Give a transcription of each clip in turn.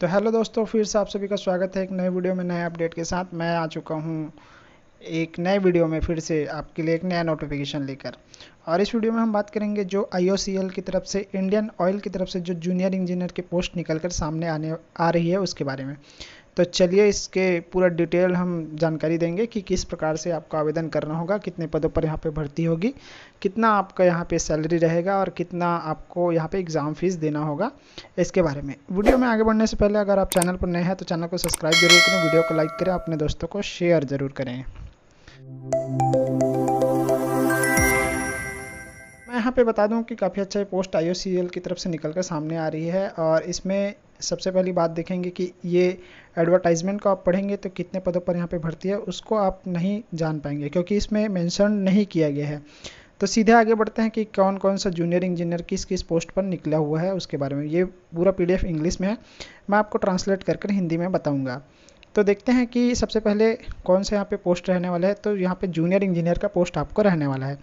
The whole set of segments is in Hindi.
तो हेलो दोस्तों, फिर से आप सभी का स्वागत है एक नए वीडियो में, नए अपडेट के साथ। मैं आ चुका हूँ एक नए वीडियो में फिर से आपके लिए एक नया नोटिफिकेशन लेकर। और इस वीडियो में हम बात करेंगे जो IOCL की तरफ से, इंडियन ऑयल की तरफ से जो जूनियर इंजीनियर की पोस्ट निकलकर सामने आ रही है उसके बारे में। तो चलिए इसके पूरा डिटेल हम जानकारी देंगे कि किस प्रकार से आपको आवेदन करना होगा, कितने पदों पर यहाँ पे भर्ती होगी, कितना आपका यहाँ पे सैलरी रहेगा और कितना आपको यहाँ पे एग्ज़ाम फीस देना होगा। इसके बारे में वीडियो में आगे बढ़ने से पहले अगर आप चैनल पर नए हैं तो चैनल को सब्सक्राइब जरूर करें, वीडियो को लाइक करें, अपने दोस्तों को शेयर ज़रूर करें। मैं यहाँ पे बता दूं कि काफ़ी अच्छा ये पोस्ट IOCL की तरफ से निकल कर सामने आ रही है। और इसमें सबसे पहली बात देखेंगे कि ये एडवर्टाइजमेंट को आप पढ़ेंगे तो कितने पदों पर यहाँ पे भर्ती है उसको आप नहीं जान पाएंगे, क्योंकि इसमें मेंशन नहीं किया गया है। तो सीधे आगे बढ़ते हैं कि कौन कौन सा जूनियर इंजीनियर किस किस पोस्ट पर निकला हुआ है उसके बारे में। ये पूरा PDF इंग्लिश में है, मैं आपको ट्रांसलेट कर हिंदी में बताऊँगा। तो देखते हैं कि सबसे पहले कौन सा यहाँ पे पोस्ट रहने वाला है। तो यहाँ पे जूनियर इंजीनियर का पोस्ट आपको रहने वाला है।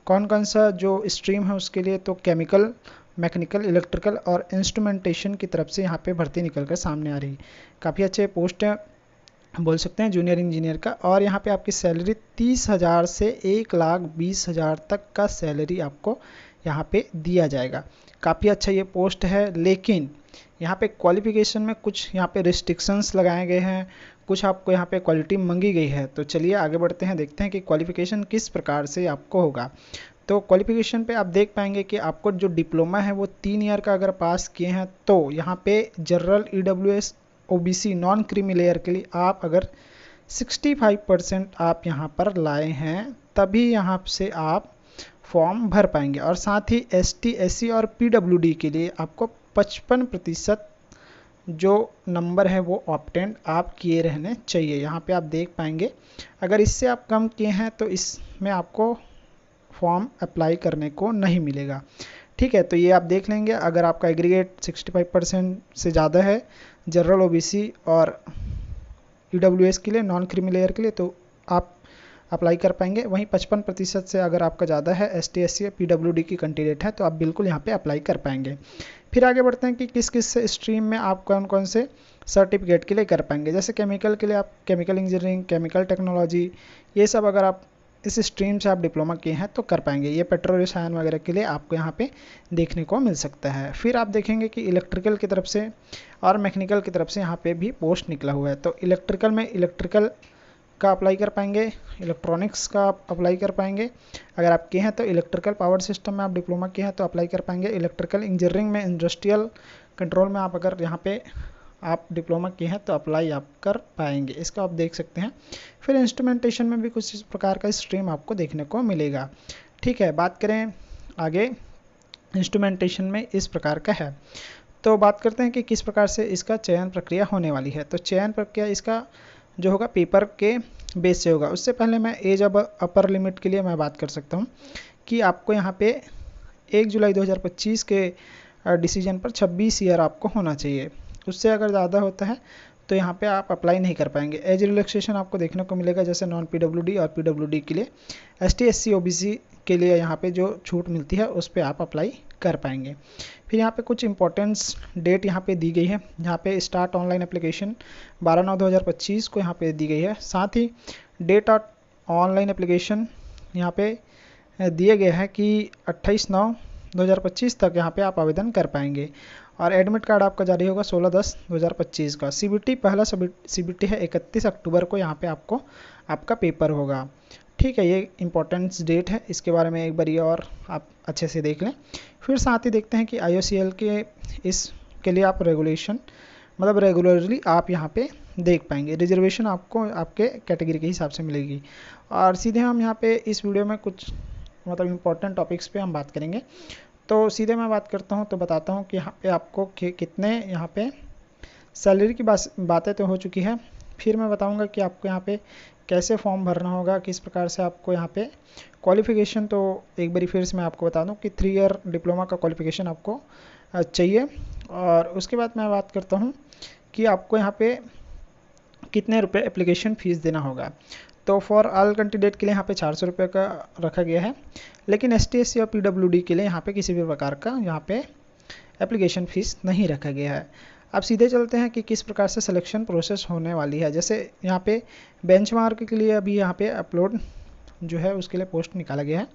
कौन कौन सा जो स्ट्रीम है उसके लिए, तो केमिकल, मैकेनिकल, इलेक्ट्रिकल और इंस्ट्रूमेंटेशन की तरफ से यहाँ पे भर्ती निकल कर सामने आ रही है। काफ़ी अच्छे पोस्ट बोल सकते हैं जूनियर इंजीनियर का। और यहाँ पे आपकी सैलरी 30,000 से 1,20,000 तक का सैलरी आपको यहाँ पे दिया जाएगा। काफ़ी अच्छा ये पोस्ट है, लेकिन यहाँ पे क्वालिफिकेशन में कुछ यहाँ पे रिस्ट्रिक्शंस लगाए गए हैं, कुछ आपको यहाँ पे क्वालिटी मांगी गई है। तो चलिए आगे बढ़ते हैं, देखते हैं कि क्वालिफिकेशन किस प्रकार से आपको होगा। तो क्वालिफिकेशन पे आप देख पाएंगे कि आपको जो डिप्लोमा है वो 3 ईयर का अगर पास किए हैं तो यहाँ पे general, EWS, OBC, non creamy layer के लिए आप अगर 65% आप यहाँ पर लाए हैं तभी यहाँ से आप फॉर्म भर पाएंगे। और साथ ही ST, SC और PWD के लिए आपको 55% जो नंबर है वो ऑब्टेन आप किए रहने चाहिए। यहाँ पे आप देख पाएंगे अगर इससे आप कम किए हैं तो इसमें आपको फॉर्म अप्लाई करने को नहीं मिलेगा। ठीक है, तो ये आप देख लेंगे। अगर आपका एग्रीगेट 65% से ज़्यादा है जनरल, OBC और EWS के लिए, नॉन क्रीमी लेयर के लिए, तो आप अप्लाई कर पाएंगे। वहीं 55% से अगर आपका ज़्यादा है, ST, SC या PWD की कैंडिडेट है, तो आप बिल्कुल यहाँ पे अप्लाई कर पाएंगे। फिर आगे बढ़ते हैं कि किस किस स्ट्रीम में आप कौन कौन से सर्टिफिकेट के लिए कर पाएंगे। जैसे केमिकल के लिए आप केमिकल इंजीनियरिंग, केमिकल टेक्नोलॉजी, ये सब अगर आप इस स्ट्रीम से आप डिप्लोमा किए हैं तो कर पाएंगे। ये पेट्रोल रसायन वगैरह के लिए आपको यहाँ पे देखने को मिल सकता है। फिर आप देखेंगे कि इलेक्ट्रिकल की तरफ से और मैकेनिकल की तरफ से यहाँ पे भी पोस्ट निकला हुआ है। तो इलेक्ट्रिकल में इलेक्ट्रिकल का अप्लाई कर पाएंगे, इलेक्ट्रॉनिक्स का आप अप्लाई कर पाएंगे अगर आप किए हैं तो। इलेक्ट्रिकल पावर सिस्टम में आप डिप्लोमा किए हैं तो अप्लाई कर पाएंगे। इलेक्ट्रिकल इंजीनियरिंग में इंडस्ट्रियल कंट्रोल में आप अगर यहाँ पे आप डिप्लोमा किए हैं तो अप्लाई आप कर पाएंगे, इसका आप देख सकते हैं। फिर इंस्ट्रूमेंटेशन में भी कुछ इस प्रकार का स्ट्रीम आपको देखने को मिलेगा। ठीक है, बात करें आगे, इंस्ट्रूमेंटेशन में इस प्रकार का है। तो बात करते हैं कि किस प्रकार से इसका चयन प्रक्रिया होने वाली है। तो चयन प्रक्रिया इसका जो होगा पेपर के बेस से होगा। उससे पहले मैं एज अब अपर लिमिट के लिए मैं बात कर सकता हूँ कि आपको यहाँ पे 1 जुलाई 2025 के डिसीजन पर 26 ईयर आपको होना चाहिए। उससे अगर ज़्यादा होता है तो यहाँ पे आप अप्लाई नहीं कर पाएंगे। एज रिलैक्सेशन आपको देखने को मिलेगा, जैसे नॉन PWD और PWD के लिए, ST, SC, OBC के लिए यहाँ पे जो छूट मिलती है उस पर आप अप्लाई कर पाएंगे। फिर यहाँ पे कुछ इंपॉर्टेंट्स डेट यहाँ पे दी गई है। यहाँ पे स्टार्ट ऑनलाइन एप्लीकेशन 12/9/2025 को यहाँ पे दी गई है। साथ ही डेट ऑफ ऑनलाइन एप्लीकेशन यहाँ पे दिए गए हैं कि 28/9/2025 तक यहाँ पे आप आवेदन कर पाएंगे। और एडमिट कार्ड आपका जारी होगा 16/10/2025 का। CBT पहला CBT है 31 अक्टूबर को यहाँ पे आपको आपका पेपर होगा। ठीक है, ये इंपॉर्टेंट डेट है, इसके बारे में एक बार ये और आप अच्छे से देख लें। फिर साथ ही देखते हैं कि IOCL के इसके लिए आप रेगुलेशन, मतलब रेगुलरली आप यहाँ पे देख पाएंगे। रिजर्वेशन आपको आपके कैटेगरी के हिसाब से मिलेगी। और सीधे हम यहाँ पे इस वीडियो में कुछ मतलब इम्पोर्टेंट टॉपिक्स पे हम बात करेंगे। तो सीधे मैं बात करता हूँ तो बताता हूँ कि यहाँ पे आपको कितने यहाँ पे सैलरी की बातें तो हो चुकी है। फिर मैं बताऊँगा कि आपको यहाँ पे कैसे फॉर्म भरना होगा, किस प्रकार से आपको यहाँ पे क्वालिफ़िकेशन, तो एक बारी फिर से मैं आपको बता दूँ कि 3 ईयर डिप्लोमा का क्वालिफ़िकेशन आपको चाहिए। और उसके बाद मैं बात करता हूँ कि आपको यहाँ पे कितने रुपये एप्लीकेशन फ़ीस देना होगा। तो फॉर ऑल कैंडिडेट के लिए यहाँ पे 400 रुपये का रखा गया है, लेकिन ST, SC और PWD के लिए यहाँ पे किसी भी प्रकार का यहाँ पे एप्लीकेशन फ़ीस नहीं रखा गया है। अब सीधे चलते हैं कि किस प्रकार से सिलेक्शन प्रोसेस होने वाली है। जैसे यहाँ पे बेंचमार्क के लिए अभी यहाँ पे अपलोड जो है उसके लिए पोस्ट निकाला गया है,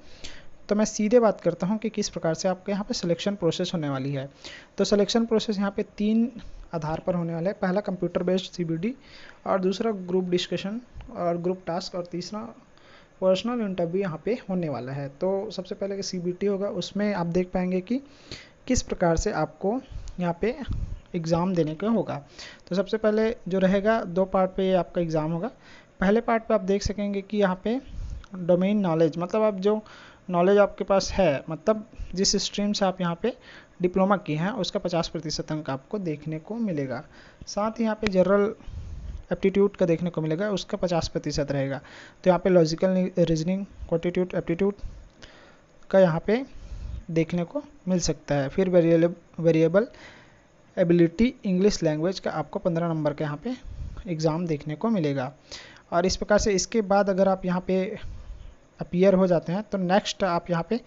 तो मैं सीधे बात करता हूँ कि किस प्रकार से आपके यहाँ पे सिलेक्शन प्रोसेस होने वाली है। तो सिलेक्शन प्रोसेस यहाँ पे 3 आधार पर होने वाला है। पहला कंप्यूटर बेस्ड CBT, और दूसरा ग्रुप डिस्कशन और ग्रुप टास्क, और तीसरा पर्सनल इंटरव्यू यहाँ पे होने वाला है। तो सबसे पहले कि CBT होगा, उसमें आप देख पाएंगे कि किस प्रकार से आपको यहाँ पे एग्ज़ाम देने का होगा। तो सबसे पहले जो रहेगा 2 पार्ट पे आपका एग्ज़ाम होगा। पहले पार्ट पे आप देख सकेंगे कि यहाँ पे डोमेन नॉलेज, मतलब आप जो नॉलेज आपके पास है, मतलब जिस स्ट्रीम से आप यहाँ पे डिप्लोमा किए हैं उसका 50% अंक आपको देखने को मिलेगा। साथ ही यहाँ पे जनरल एप्टीट्यूड का देखने को मिलेगा, उसका 50% रहेगा। तो यहाँ पे लॉजिकल रीजनिंग, क्वांटिट्यूड, एप्टीट्यूड का यहाँ पे देखने को मिल सकता है। फिर वेरिएबल एबिलिटी इंग्लिश लैंग्वेज का आपको 15 नंबर का यहाँ पे एग्ज़ाम देखने को मिलेगा। और इस प्रकार से इसके बाद अगर आप यहाँ पे अपीयर हो जाते हैं तो नेक्स्ट आप यहाँ पे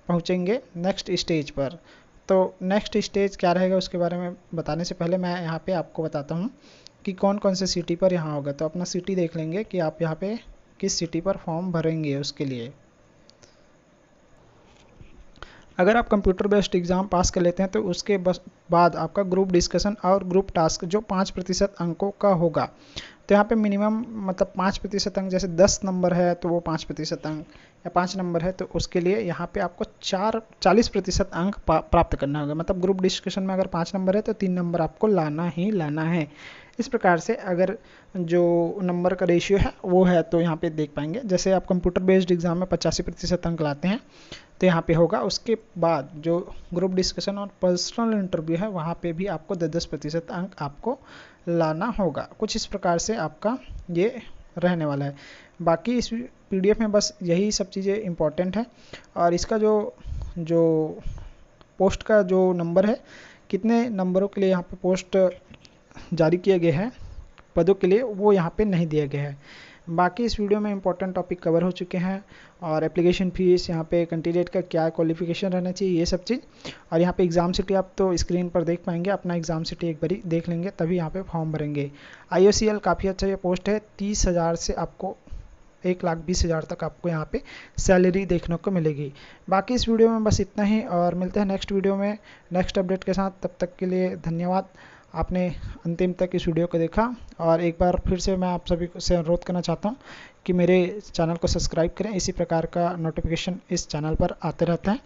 पहुँचेंगे नेक्स्ट स्टेज पर। तो नेक्स्ट स्टेज क्या रहेगा उसके बारे में बताने से पहले मैं यहाँ पे आपको बताता हूँ कि कौन कौन से सिटी पर यहाँ होगा। तो अपना सिटी देख लेंगे कि आप यहाँ पे किस सिटी पर फॉर्म भरेंगे। उसके लिए अगर आप कंप्यूटर बेस्ड एग्ज़ाम पास कर लेते हैं तो उसके बाद आपका ग्रुप डिस्कशन और ग्रुप टास्क जो 5% अंकों का होगा। तो यहाँ पे मिनिमम मतलब 5% अंक, जैसे 10 नंबर है तो वो 5% अंक, या 5 नंबर है तो उसके लिए यहाँ पे आपको 40% अंक प्राप्त करना होगा। मतलब ग्रुप डिस्कशन में अगर 5 नंबर है तो 3 नंबर आपको लाना ही लाना है। इस प्रकार से अगर जो नंबर का रेशियो है वो है तो यहाँ पे देख पाएंगे। जैसे आप कंप्यूटर बेस्ड एग्ज़ाम में 85% अंक लाते हैं तो यहाँ पे होगा। उसके बाद जो ग्रुप डिस्कशन और पर्सनल इंटरव्यू है वहाँ पे भी आपको 10% अंक आपको लाना होगा। कुछ इस प्रकार से आपका ये रहने वाला है। बाकी इस PDF में बस यही सब चीज़ें इम्पोर्टेंट है। और इसका जो पोस्ट का जो नंबर है, कितने नंबरों के लिए यहाँ पे पोस्ट जारी किए गए हैं पदों के लिए, वो यहाँ पे नहीं दिया गया है। बाकी इस वीडियो में इंपॉर्टेंट टॉपिक कवर हो चुके हैं, और एप्लीकेशन फीस, यहाँ पे कैंडिडेट का क्या क्वालिफिकेशन रहना चाहिए, ये सब चीज़। और यहाँ पे एग्ज़ाम सिटी आप तो स्क्रीन पर देख पाएंगे। अपना एग्ज़ाम सिटी एक बारी देख लेंगे तभी यहाँ पे फॉर्म भरेंगे। IOCL काफ़ी अच्छा ये पोस्ट है। 30,000 से आपको 1,20,000 तक आपको यहाँ पे सैलरी देखने को मिलेगी। बाकी इस वीडियो में बस इतना ही, और मिलते हैं नेक्स्ट वीडियो में नेक्स्ट अपडेट के साथ। तब तक के लिए धन्यवाद, आपने अंतिम तक इस वीडियो को देखा। और एक बार फिर से मैं आप सभी से अनुरोध करना चाहता हूँ कि मेरे चैनल को सब्सक्राइब करें। इसी प्रकार का नोटिफिकेशन इस चैनल पर आते रहता है।